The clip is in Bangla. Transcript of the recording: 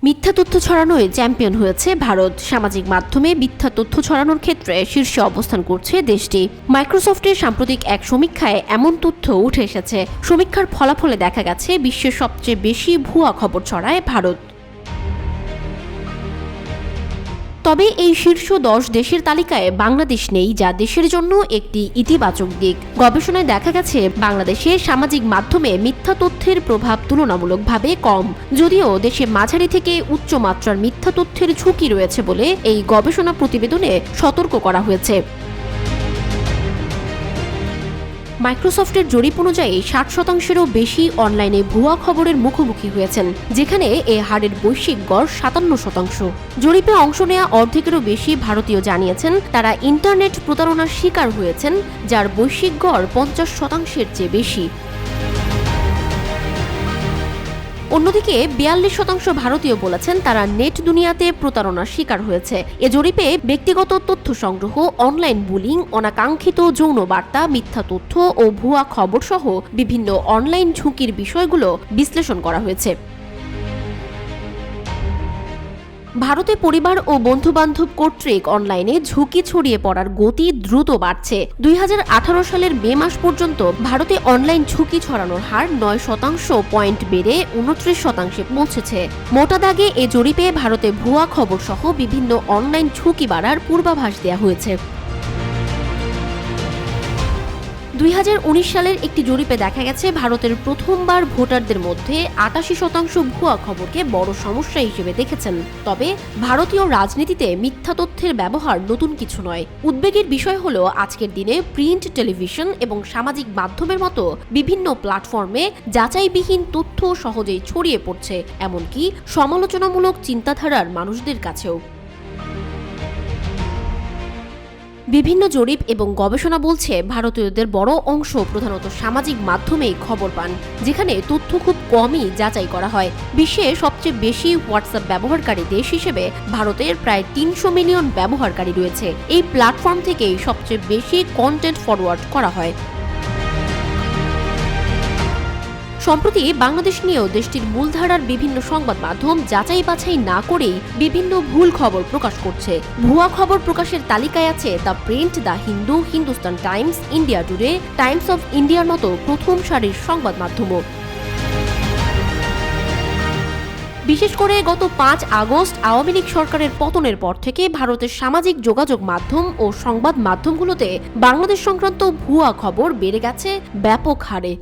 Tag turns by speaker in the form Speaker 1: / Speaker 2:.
Speaker 1: মিথ্যা তথ্য ছড়ানোয় চ্যাম্পিয়ন হয়েছে ভারত। সামাজিক মাধ্যমে মিথ্যা তথ্য ছড়ানোর ক্ষেত্রে শীর্ষে অবস্থান করছে দেশটি। মাইক্রোসফটের সাম্প্রতিক এক সমীক্ষায় এমন তথ্য উঠে এসেছে। সমীক্ষার ফলাফলে দেখা গেছে বিশ্বের সবচেয়ে বেশি ভুয়া খবর ছড়ায় ভারত। তবে এই শীর্ষ 10 দেশের তালিকায় বাংলাদেশ নেই, যা দেশের জন্য একটি ইতিবাচক দিক। গবেষণায় দেখা গেছে বাংলাদেশে সামাজিক মাধ্যমে মিথ্যা তথ্যের প্রভাব তুলনামূলকভাবে কম, যদিও দেশে মাঝারি থেকে উচ্চ মাত্রার মিথ্যা তথ্যের ঝুঁকি রয়েছে বলে এই গবেষণা প্রতিবেদনে সতর্ক করা হয়েছে। মাইক্রোসফটের জরিপ অনুযায়ী 60%-এরও বেশি অনলাইনে ভুয়া খবরের মুখোমুখি হয়েছেন, যেখানে এ হারের বৈশ্বিক গড় 57%। জরিপে অংশ নেওয়া অর্ধেকেরও বেশি ভারতীয় জানিয়েছেন তারা ইন্টারনেট প্রতারণার শিকার হয়েছেন, যার বৈশ্বিক গড় 50%-এর চেয়ে বেশি। অন্যদিকে 42% ভারতীয় বলেছেন তারা নেট দুনিয়াতে প্রতারণার শিকার হয়েছে। এ জরিপে ব্যক্তিগত তথ্য সংগ্রহ, অনলাইন বুলিং, অনাকাঙ্ক্ষিত যৌন বার্তা, মিথ্যা তথ্য ও ভুয়া খবর সহ বিভিন্ন অনলাইন ঝুঁকির বিষয়গুলো বিশ্লেষণ করা হয়েছে। ভারতে পরিবার ও বন্ধুবান্ধব কর্তৃক অনলাইনে ঝুঁকি ছড়িয়ে পড়ার গতি দ্রুত বাড়ছে। 2018 সালের মে মাস পর্যন্ত ভারতে অনলাইন ঝুঁকি ছড়ানোর হার 9% পয়েন্ট বেড়ে 29%-এ পৌঁছেছে। মোটা দাগে এ জরিপে ভারতে ভুয়া খবর সহ বিভিন্ন অনলাইন ঝুঁকি বাড়ার পূর্বাভাস দেওয়া হয়েছে। 2019 সালের একটি জরিপে দেখা গেছে ভারতের প্রথমবার ভোটারদের মধ্যে 88% ভুয়া খবরকে বড় সমস্যা হিসেবে দেখেছেন। তবে ভারতীয় রাজনীতিতে মিথ্যা তথ্যের ব্যবহার নতুন কিছু নয়। উদ্বেগের বিষয় হলো আজকের দিনে প্রিন্ট, টেলিভিশন এবং সামাজিক মাধ্যমের মতো বিভিন্ন প্ল্যাটফর্মে যাচাইবিহীন তথ্য সহজেই ছড়িয়ে পড়ছে, এমনকি সমালোচনামূলক চিন্তাধারার মানুষদের কাছেও। বিভিন্ন জরিপ এবং গবেষণা বলছে ভারতীয়দের বড় অংশ প্রধানত সামাজিক মাধ্যমেই খবর পান, যেখানে তথ্য খুব কমই যাচাই করা হয়। বিশ্বে সবচেয়ে বেশি হোয়াটসঅ্যাপ ব্যবহারকারী দেশ হিসেবে ভারতের প্রায় 300 মিলিয়ন ব্যবহারকারী রয়েছে। এই প্ল্যাটফর্ম থেকেই সবচেয়ে বেশি কন্টেন্ট ফরওয়ার্ড করা হয়। সম্প্রতি বাংলাদেশ নিয়েও দেশটির মূলধারার বিভিন্ন সংবাদ মাধ্যম যাচাই বাছাই না করেই বিভিন্ন ভুল খবর প্রকাশ করছে। ভুয়া খবর প্রকাশের তালিকায় আছে the print, the Hindu, Hindustan Times, India today, Times of ইন্ডিয়ার মতো প্রথম সারির সংবাদ মাধ্যমও। বিশেষ করে গত 5 আগস্ট আওয়ামী লীগ সরকারের পতনের পর থেকে ভারতের সামাজিক যোগাযোগ মাধ্যম ও সংবাদ মাধ্যমগুলোতে বাংলাদেশ সংক্রান্ত ভুয়া খবর বেড়ে গেছে ব্যাপক হারে।